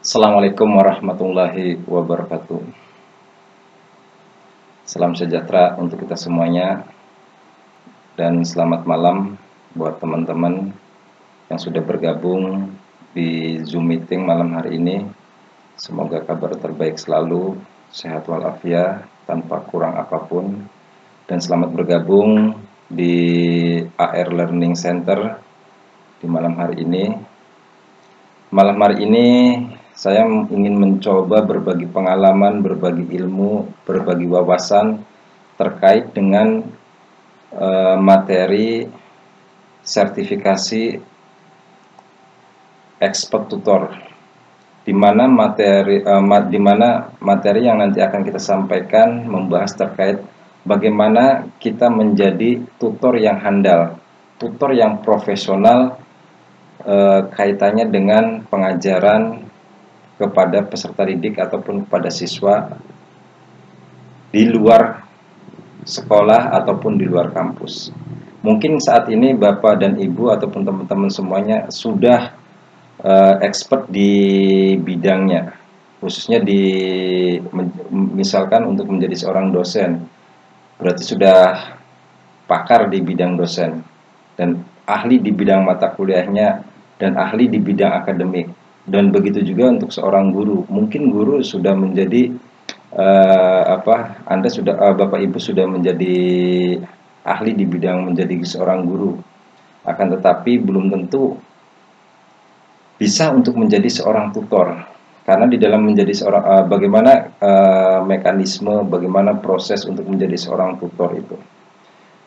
Assalamualaikum warahmatullahi wabarakatuh. Salam sejahtera untuk kita semuanya dan selamat malam buat teman-teman yang sudah bergabung di Zoom meeting malam hari ini. Semoga kabar terbaik selalu, sehat walafiat tanpa kurang apapun, dan selamat bergabung di AR Learning Center di malam hari ini. Malam hari ini saya ingin mencoba berbagi pengalaman, berbagi ilmu, berbagi wawasan terkait dengan materi sertifikasi expert tutor, di mana materi yang nanti akan kita sampaikan membahas terkait bagaimana kita menjadi tutor yang handal, tutor yang profesional, kaitannya dengan pengajaran kepada peserta didik ataupun kepada siswa di luar sekolah ataupun di luar kampus. Mungkin saat ini Bapak dan Ibu ataupun teman-teman semuanya sudah expert di bidangnya, khususnya misalkan untuk menjadi seorang dosen, berarti sudah pakar di bidang dosen dan ahli di bidang mata kuliahnya dan ahli di bidang akademik. Dan begitu juga untuk seorang guru, mungkin guru sudah menjadi Bapak Ibu sudah menjadi ahli di bidang menjadi seorang guru, akan tetapi belum tentu bisa untuk menjadi seorang tutor, karena di dalam menjadi seorang bagaimana mekanisme, bagaimana proses untuk menjadi seorang tutor itu.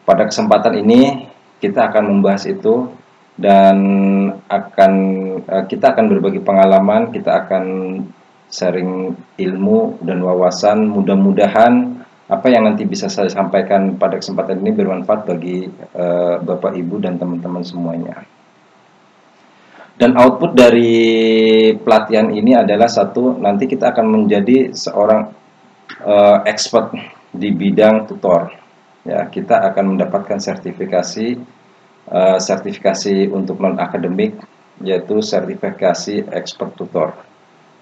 Pada kesempatan ini kita akan membahas itu dan kita akan berbagi pengalaman, kita akan sharing ilmu dan wawasan. Mudah-mudahan apa yang nanti bisa saya sampaikan pada kesempatan ini bermanfaat bagi Bapak, Ibu, dan teman-teman semuanya. Dan output dari pelatihan ini adalah satu, nanti kita akan menjadi seorang expert di bidang tutor. Ya, kita akan mendapatkan sertifikasi untuk non-akademik, yaitu sertifikasi expert tutor.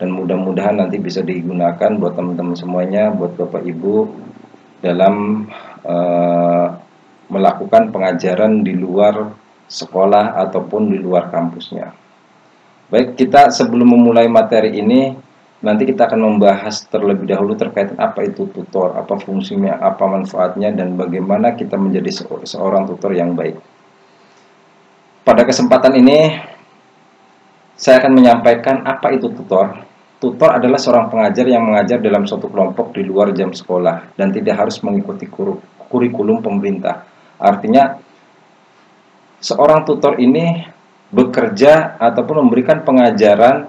Dan mudah-mudahan nanti bisa digunakan buat teman-teman semuanya, buat Bapak Ibu dalam melakukan pengajaran di luar sekolah ataupun di luar kampusnya. Baik, kita sebelum memulai materi ini, nanti kita akan membahas terlebih dahulu terkait apa itu tutor, apa fungsinya, apa manfaatnya, dan bagaimana kita menjadi seorang tutor yang baik. Pada kesempatan ini, saya akan menyampaikan apa itu tutor. Tutor adalah seorang pengajar yang mengajar dalam suatu kelompok di luar jam sekolah dan tidak harus mengikuti kurikulum pemerintah. Artinya, seorang tutor ini bekerja ataupun memberikan pengajaran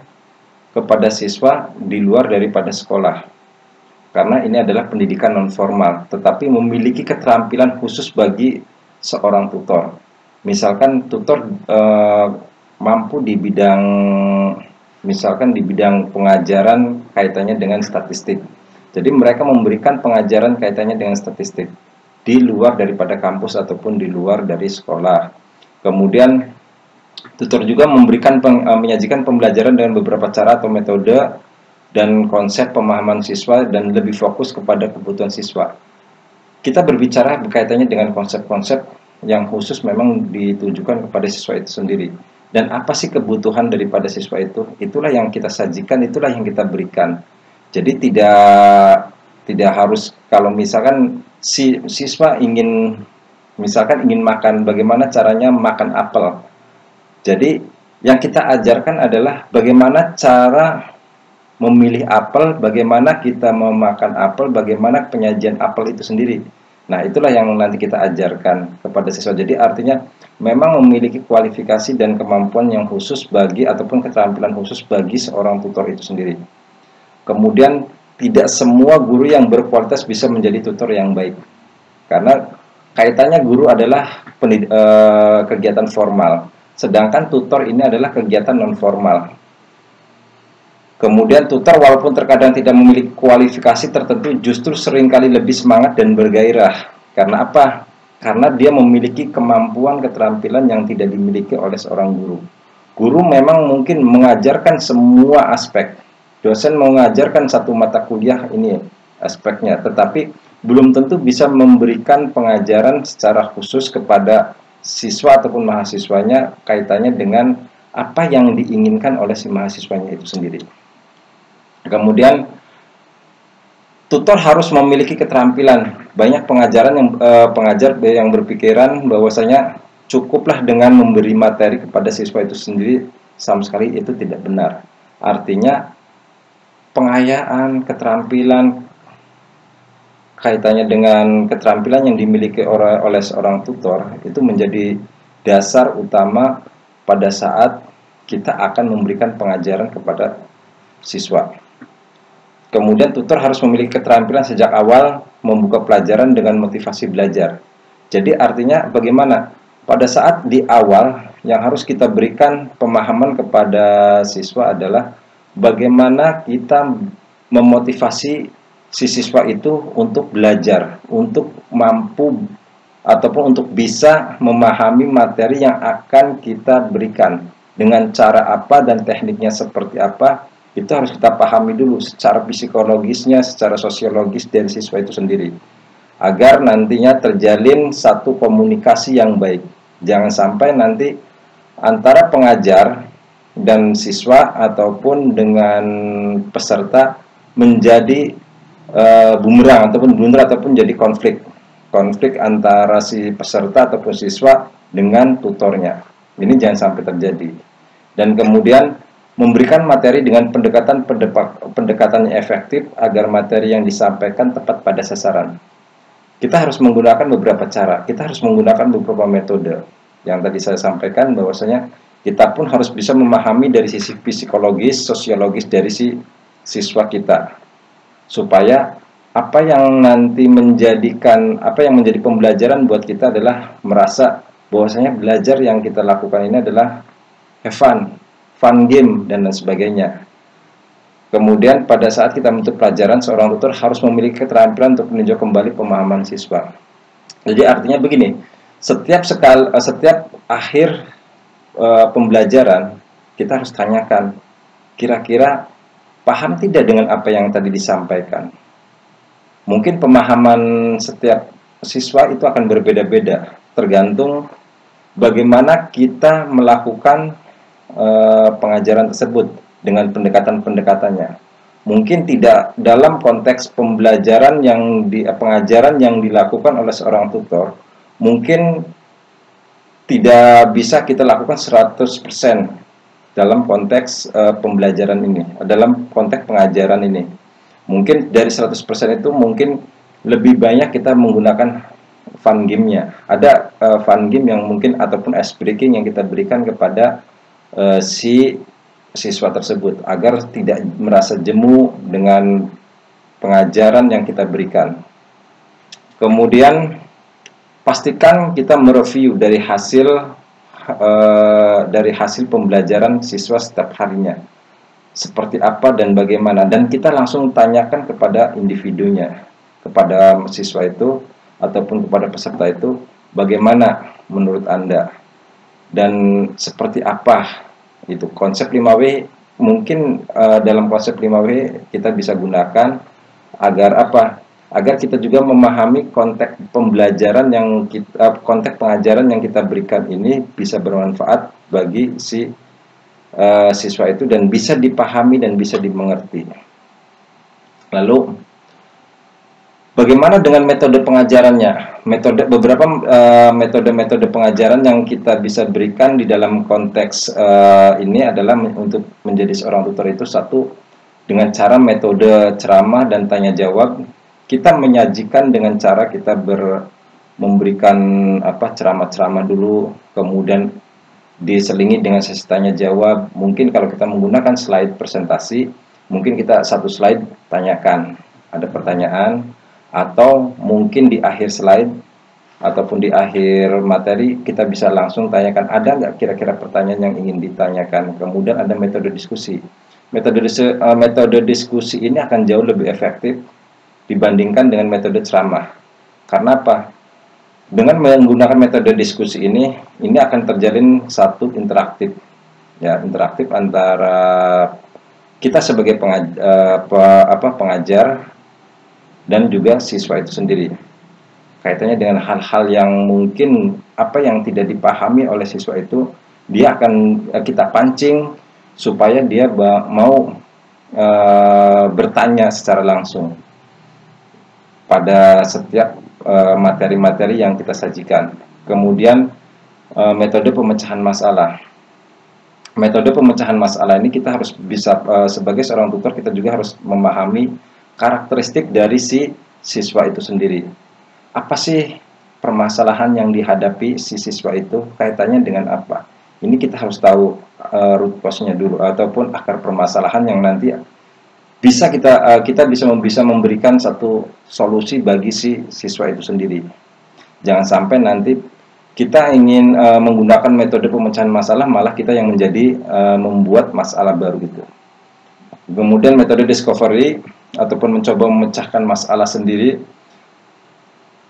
kepada siswa di luar daripada sekolah. Karena ini adalah pendidikan non formal, tetapi memiliki keterampilan khusus bagi seorang tutor. Misalkan tutor mampu di bidang, misalkan di bidang pengajaran kaitannya dengan statistik. Jadi mereka memberikan pengajaran kaitannya dengan statistik di luar daripada kampus ataupun di luar dari sekolah. Kemudian tutor juga menyajikan pembelajaran dengan beberapa cara atau metode dan konsep pemahaman siswa dan lebih fokus kepada kebutuhan siswa. Kita berbicara berkaitannya dengan konsep-konsep yang khusus memang ditujukan kepada siswa itu sendiri. Dan apa sih kebutuhan daripada siswa itu? Itulah yang kita sajikan, itulah yang kita berikan. Jadi tidak harus, kalau misalkan siswa ingin makan, bagaimana caranya makan apel. Jadi yang kita ajarkan adalah bagaimana cara memilih apel, bagaimana kita memakan apel, bagaimana penyajian apel itu sendiri. Nah, itulah yang nanti kita ajarkan kepada siswa. Jadi artinya memang memiliki kualifikasi dan kemampuan yang khusus bagi ataupun keterampilan khusus bagi seorang tutor itu sendiri. Kemudian tidak semua guru yang berkualitas bisa menjadi tutor yang baik. Karena kaitannya guru adalah kegiatan formal, sedangkan tutor ini adalah kegiatan non formal. Kemudian tutor walaupun terkadang tidak memiliki kualifikasi tertentu justru seringkali lebih semangat dan bergairah. Karena apa? Karena dia memiliki kemampuan keterampilan yang tidak dimiliki oleh seorang guru. Guru memang mungkin mengajarkan semua aspek, Dosen mau mengajarkan satu mata kuliah ini aspeknya, tetapi belum tentu bisa memberikan pengajaran secara khusus kepada siswa ataupun mahasiswanya kaitannya dengan apa yang diinginkan oleh si mahasiswanya itu sendiri. Kemudian tutor harus memiliki keterampilan. Banyak pengajar yang berpikiran bahwasanya cukuplah dengan memberi materi kepada siswa itu sendiri, sama sekali itu tidak benar. Artinya pengayaan, keterampilan, kaitannya dengan keterampilan yang dimiliki oleh seorang tutor itu menjadi dasar utama pada saat kita akan memberikan pengajaran kepada siswa. Kemudian tutor harus memiliki keterampilan sejak awal membuka pelajaran dengan motivasi belajar. Jadi artinya bagaimana? Pada saat di awal yang harus kita berikan pemahaman kepada siswa adalah bagaimana kita memotivasi si siswa itu untuk belajar, untuk mampu ataupun untuk bisa memahami materi yang akan kita berikan. Dengan cara apa dan tekniknya seperti apa, itu harus kita pahami dulu secara psikologisnya, secara sosiologis dari siswa itu sendiri. Agar nantinya terjalin satu komunikasi yang baik. Jangan sampai nanti antara pengajar dan siswa ataupun dengan peserta menjadi bumerang ataupun blunder ataupun jadi konflik antara si peserta ataupun siswa dengan tutornya. Ini jangan sampai terjadi. Dan kemudian memberikan materi dengan pendekatan yang efektif agar materi yang disampaikan tepat pada sasaran. Kita harus menggunakan beberapa cara, kita harus menggunakan beberapa metode. Yang tadi saya sampaikan bahwasanya kita pun harus bisa memahami dari sisi psikologis, sosiologis dari si siswa kita. Supaya apa yang nanti apa yang menjadi pembelajaran buat kita adalah merasa bahwasanya belajar yang kita lakukan ini adalah have fun game dan lain sebagainya. Kemudian pada saat kita menutup pelajaran, seorang tutor harus memiliki keterampilan untuk meninjau kembali pemahaman siswa. Jadi artinya begini, setiap akhir pembelajaran kita harus tanyakan, kira-kira paham tidak dengan apa yang tadi disampaikan? Mungkin pemahaman setiap siswa itu akan berbeda-beda, tergantung bagaimana kita melakukan pengajaran tersebut dengan pendekatan-pendekatannya. Mungkin tidak dalam konteks pembelajaran pengajaran yang dilakukan oleh seorang tutor, mungkin tidak bisa kita lakukan 100% dalam konteks pembelajaran ini, dalam konteks pengajaran ini. Mungkin dari 100% itu mungkin lebih banyak kita menggunakan fun game-nya. Ada fun game yang mungkin ataupun ice breaking yang kita berikan kepada si siswa tersebut agar tidak merasa jemu dengan pengajaran yang kita berikan. Kemudian pastikan kita mereview dari hasil pembelajaran siswa setiap harinya. Seperti apa dan bagaimana, dan kita langsung tanyakan kepada individunya, kepada siswa itu ataupun kepada peserta itu, bagaimana menurut Anda dan seperti apa itu konsep 5W. Mungkin dalam konsep 5W kita bisa gunakan agar apa? Agar kita juga memahami konteks pembelajaran konteks pengajaran yang kita berikan ini bisa bermanfaat bagi si siswa itu dan bisa dipahami dan bisa dimengerti. Lalu bagaimana dengan metode pengajarannya? Beberapa metode pengajaran yang kita bisa berikan di dalam konteks ini adalah untuk menjadi seorang tutor itu, satu, dengan cara metode ceramah dan tanya jawab. Kita menyajikan dengan cara kita memberikan ceramah-ceramah dulu, kemudian diselingi dengan sesi tanya jawab. Mungkin kalau kita menggunakan slide presentasi, mungkin kita satu slide tanyakan, ada pertanyaan, atau mungkin di akhir slide ataupun di akhir materi kita bisa langsung tanyakan, ada nggak kira-kira pertanyaan yang ingin ditanyakan. Kemudian ada metode diskusi. Metode diskusi ini akan jauh lebih efektif dibandingkan dengan metode ceramah. Karena apa? Dengan menggunakan metode diskusi ini akan terjalin satu interaktif, ya, interaktif antara kita sebagai pengajar dan juga siswa itu sendiri. Kaitannya dengan hal-hal yang mungkin apa yang tidak dipahami oleh siswa itu, dia akan kita pancing supaya dia mau bertanya secara langsung pada setiap materi-materi yang kita sajikan. Kemudian metode pemecahan masalah. Metode pemecahan masalah ini kita harus bisa sebagai seorang tutor, kita juga harus memahami karakteristik dari si siswa itu sendiri. Apa sih permasalahan yang dihadapi si siswa itu, kaitannya dengan apa? Ini kita harus tahu root cause-nya dulu, ataupun akar permasalahan yang nanti bisa kita bisa memberikan satu solusi bagi si siswa itu sendiri. Jangan sampai nanti kita ingin menggunakan metode pemecahan masalah, malah kita yang menjadi membuat masalah baru gitu. Kemudian metode discovery ataupun mencoba memecahkan masalah sendiri.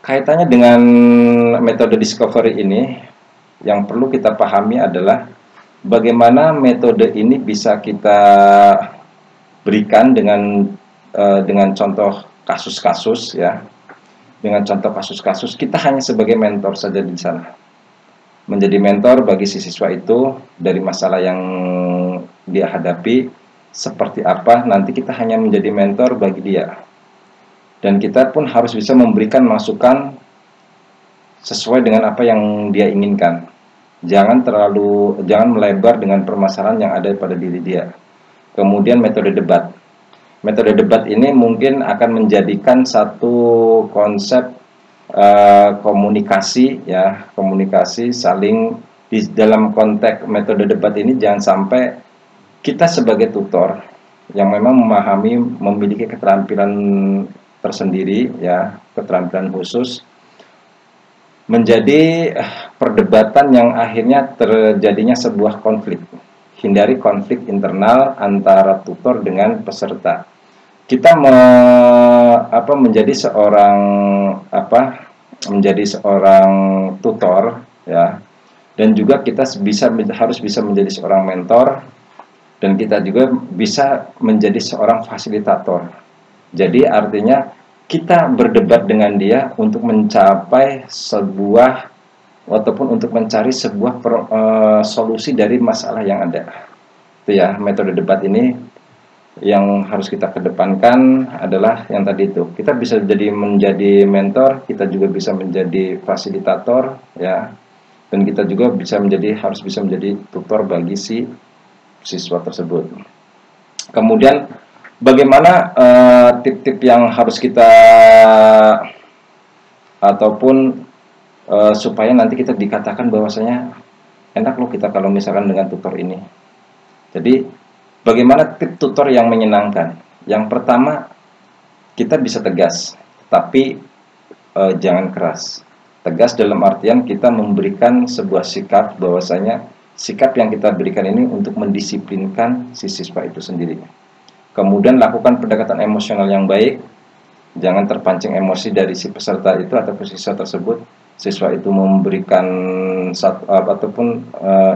Kaitannya dengan metode discovery ini, yang perlu kita pahami adalah bagaimana metode ini bisa kita berikan dengan contoh kasus-kasus ya. Dengan contoh kasus-kasus, kita hanya sebagai mentor saja di sana. Menjadi mentor bagi si siswa itu dari masalah yang dia hadapi seperti apa, nanti kita hanya menjadi mentor bagi dia. Dan kita pun harus bisa memberikan masukan sesuai dengan apa yang dia inginkan. Jangan melebar dengan permasalahan yang ada pada diri dia. Kemudian metode debat. Metode debat ini mungkin akan menjadikan satu konsep komunikasi ya, komunikasi saling di dalam konteks metode debat ini. Jangan sampai kita sebagai tutor yang memang memiliki keterampilan tersendiri ya, keterampilan khusus, menjadi perdebatan yang akhirnya terjadinya sebuah konflik. Hindari konflik internal antara tutor dengan peserta. Kita menjadi seorang tutor ya, dan juga kita harus bisa menjadi seorang mentor, dan kita juga bisa menjadi seorang fasilitator. Jadi artinya kita berdebat dengan dia untuk mencapai sebuah ataupun untuk mencari sebuah solusi dari masalah yang ada. Itu ya, metode debat ini yang harus kita kedepankan adalah yang tadi itu. Kita bisa menjadi mentor, kita juga bisa menjadi fasilitator ya. Dan kita juga harus bisa menjadi tutor bagi si siswa tersebut. Kemudian bagaimana tip-tip yang harus kita ataupun supaya nanti kita dikatakan bahwasanya enak loh kita kalau misalkan dengan tutor ini. Jadi bagaimana tip tutor yang menyenangkan? Yang pertama, kita bisa tegas, tapi jangan keras. Tegas dalam artian kita memberikan sebuah sikap, bahwasanya sikap yang kita berikan ini untuk mendisiplinkan si siswa itu sendiri. Kemudian lakukan pendekatan emosional yang baik. Jangan terpancing emosi dari si peserta itu ataupun siswa tersebut. Siswa itu memberikan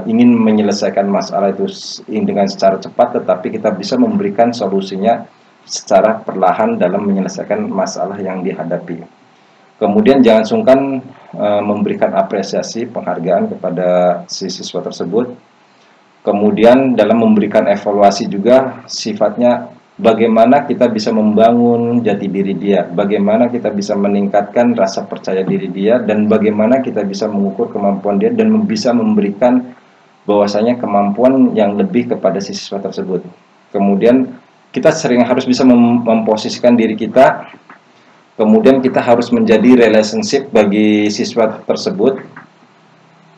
ingin menyelesaikan masalah itu dengan secara cepat, tetapi kita bisa memberikan solusinya secara perlahan dalam menyelesaikan masalah yang dihadapi. Kemudian jangan sungkan memberikan apresiasi, penghargaan kepada si siswa tersebut. Kemudian dalam memberikan evaluasi juga sifatnya bagaimana kita bisa membangun jati diri dia, bagaimana kita bisa meningkatkan rasa percaya diri dia, dan bagaimana kita bisa mengukur kemampuan dia dan bisa memberikan bahwasanya kemampuan yang lebih kepada si siswa tersebut. Kemudian kita harus bisa memposisikan diri kita. Kemudian kita harus menjadi relationship bagi siswa tersebut,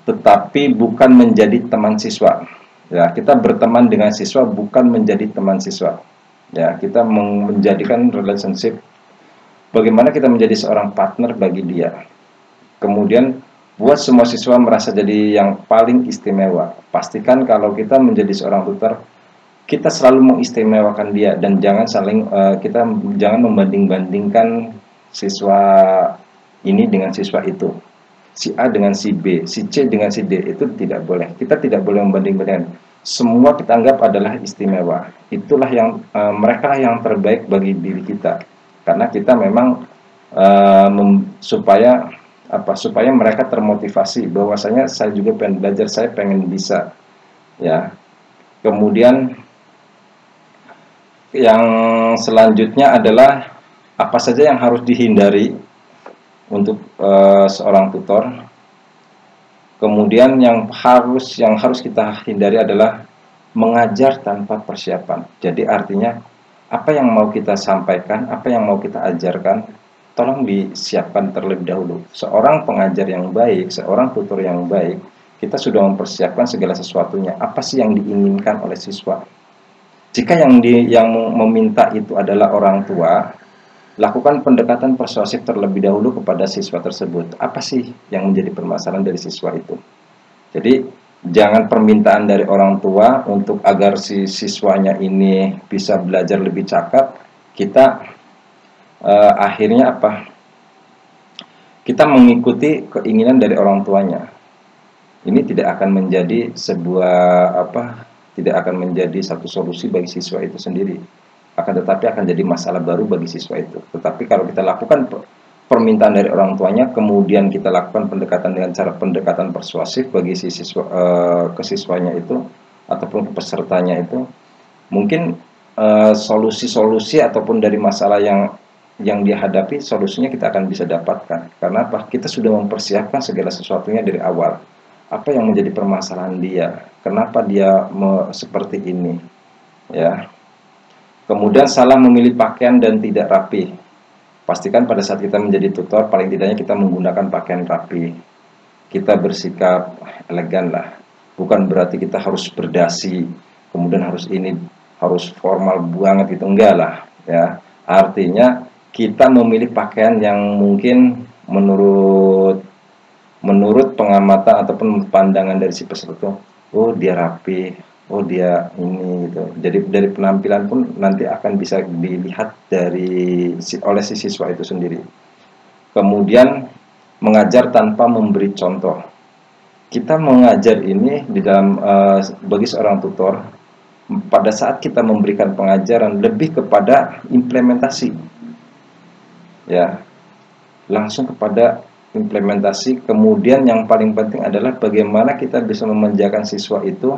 tetapi bukan menjadi teman siswa. Ya, kita berteman dengan siswa bukan menjadi teman siswa. Ya, kita menjadikan relationship bagaimana kita menjadi seorang partner bagi dia. Kemudian buat semua siswa merasa jadi yang paling istimewa. Pastikan kalau kita menjadi seorang tutor, kita selalu mengistimewakan dia, dan kita jangan membanding-bandingkan siswa ini dengan siswa itu. Si A dengan si B, si C dengan si D, itu tidak boleh. Kita tidak boleh membanding-bandingkan. semua kita anggap adalah istimewa. Itulah yang mereka yang terbaik bagi diri kita. Karena kita memang supaya supaya mereka termotivasi bahwasanya saya juga pengen belajar, saya pengen bisa, ya. Kemudian yang selanjutnya adalah apa saja yang harus dihindari untuk seorang tutor. Kemudian yang harus kita hindari adalah mengajar tanpa persiapan. Jadi artinya apa yang mau kita sampaikan, apa yang mau kita ajarkan, tolong disiapkan terlebih dahulu. Seorang pengajar yang baik, seorang tutor yang baik, kita sudah mempersiapkan segala sesuatunya. Apa sih yang diinginkan oleh siswa? Jika yang meminta itu adalah orang tua, lakukan pendekatan persuasif terlebih dahulu kepada siswa tersebut. Apa sih yang menjadi permasalahan dari siswa itu? Jadi, jangan permintaan dari orang tua untuk agar si siswanya ini bisa belajar lebih cakap. Kita akhirnya apa? Kita mengikuti keinginan dari orang tuanya. Ini tidak akan menjadi tidak akan menjadi satu solusi bagi siswa itu sendiri. Akan tetapi akan jadi masalah baru bagi siswa itu. Tetapi kalau kita lakukan permintaan dari orang tuanya, kemudian kita lakukan pendekatan dengan cara pendekatan persuasif bagi si siswa ke siswanya itu ataupun ke pesertanya itu, mungkin solusi-solusi ataupun dari masalah yang dia hadapi, solusinya kita akan bisa dapatkan. Karena apa? Kita sudah mempersiapkan segala sesuatunya dari awal. Apa yang menjadi permasalahan dia? Kenapa dia seperti ini? Ya. Kemudian salah memilih pakaian dan tidak rapi. Pastikan pada saat kita menjadi tutor, paling tidaknya kita menggunakan pakaian rapi. Kita bersikap elegan lah. Bukan berarti kita harus berdasi, kemudian harus formal banget gitu, enggak lah. Ya, artinya kita memilih pakaian yang mungkin menurut pengamatan ataupun pandangan dari si peserta, oh dia rapi. Oh dia ini gitu. Jadi dari penampilan pun nanti akan bisa dilihat oleh si siswa itu sendiri. Kemudian mengajar tanpa memberi contoh. Kita mengajar ini di dalam bagi seorang tutor, pada saat kita memberikan pengajaran lebih kepada implementasi. Ya. Langsung kepada implementasi. Kemudian yang paling penting adalah bagaimana kita bisa memanjakan siswa itu,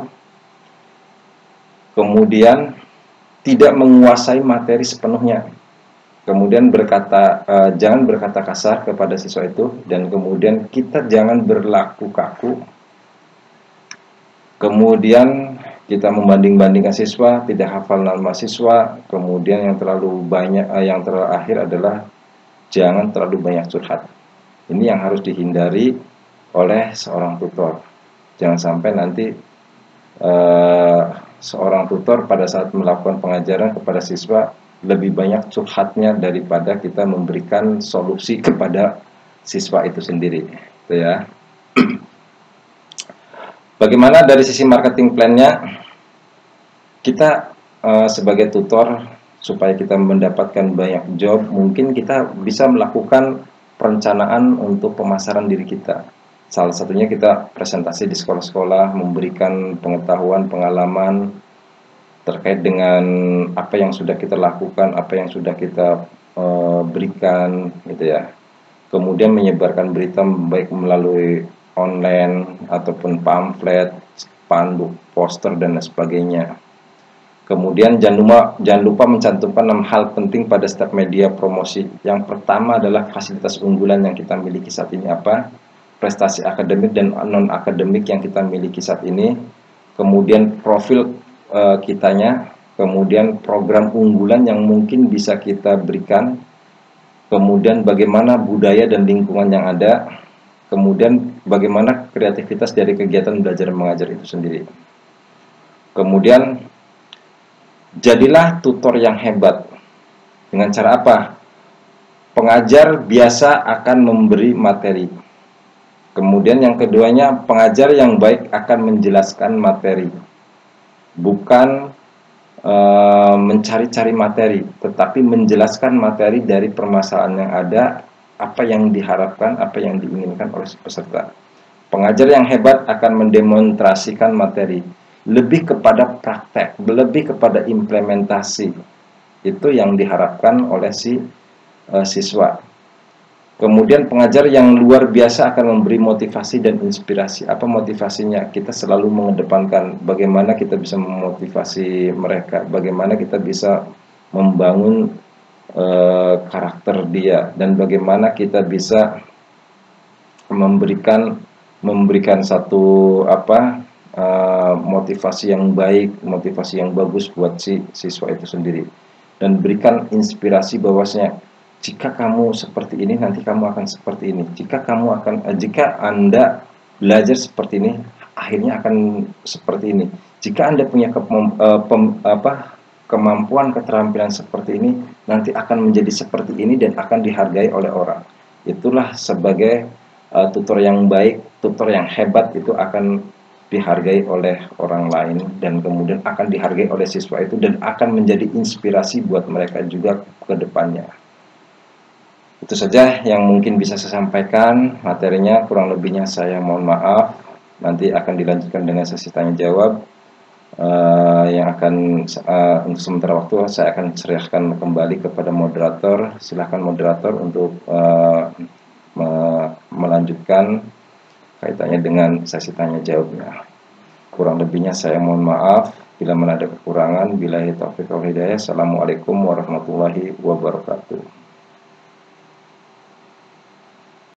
kemudian tidak menguasai materi sepenuhnya. Kemudian jangan berkata kasar kepada siswa itu, dan kemudian kita jangan berlaku kaku. Kemudian kita membanding-bandingkan siswa, tidak hafal nama siswa. Kemudian yang terakhir adalah jangan terlalu banyak curhat. Ini yang harus dihindari oleh seorang tutor. Jangan sampai nanti seorang tutor pada saat melakukan pengajaran kepada siswa lebih banyak curhatnya daripada kita memberikan solusi kepada siswa itu sendiri, gitu ya. Bagaimana dari sisi marketing plan-nya? Kita sebagai tutor, supaya kita mendapatkan banyak job, mungkin kita bisa melakukan perencanaan untuk pemasaran diri kita. Salah satunya kita presentasi di sekolah-sekolah, memberikan pengetahuan, pengalaman terkait dengan apa yang sudah kita lakukan, apa yang sudah kita berikan, gitu ya. Kemudian menyebarkan berita baik melalui online ataupun pamflet, spanduk, poster dan sebagainya. Kemudian jangan lupa mencantumkan 6 hal penting pada setiap media promosi. Yang pertama adalah fasilitas unggulan yang kita miliki saat ini apa? Prestasi akademik dan non-akademik yang kita miliki saat ini, kemudian profil kitanya, kemudian program unggulan yang mungkin bisa kita berikan, kemudian bagaimana budaya dan lingkungan yang ada, kemudian bagaimana kreativitas dari kegiatan belajar mengajar itu sendiri. Kemudian jadilah tutor yang hebat. Dengan cara apa? Pengajar biasa akan memberi materi. Kemudian yang keduanya, pengajar yang baik akan menjelaskan materi. Bukan mencari-cari materi, tetapi menjelaskan materi dari permasalahan yang ada, apa yang diharapkan, apa yang diinginkan oleh peserta. Pengajar yang hebat akan mendemonstrasikan materi. lebih kepada praktek, lebih kepada implementasi. Itu yang diharapkan oleh siswa. Kemudian pengajar yang luar biasa akan memberi motivasi dan inspirasi. Apa motivasinya? Kita selalu mengedepankan bagaimana kita bisa memotivasi mereka, bagaimana kita bisa membangun karakter dia, dan bagaimana kita bisa memberikan satu motivasi yang baik, motivasi yang bagus buat si siswa itu sendiri, dan berikan inspirasi bahwasanya jika kamu seperti ini nanti kamu akan seperti ini, jika Anda belajar seperti ini akhirnya akan seperti ini, jika Anda punya kemampuan keterampilan seperti ini nanti akan menjadi seperti ini dan akan dihargai oleh orang. Itulah sebagai tutor yang baik, tutor yang hebat itu akan dihargai oleh orang lain, dan kemudian akan dihargai oleh siswa itu dan akan menjadi inspirasi buat mereka juga ke depannya. Itu saja yang mungkin bisa saya sampaikan materinya, kurang lebihnya saya mohon maaf. Nanti akan dilanjutkan dengan sesi tanya jawab yang akan untuk sementara waktu saya akan serahkan kembali kepada moderator. Silahkan moderator untuk melanjutkan kaitannya dengan sesi tanya jawabnya. Kurang lebihnya saya mohon maaf. Bila mana ada kekurangan, billahi taufiq wal hidayah. Assalamualaikum warahmatullahi wabarakatuh.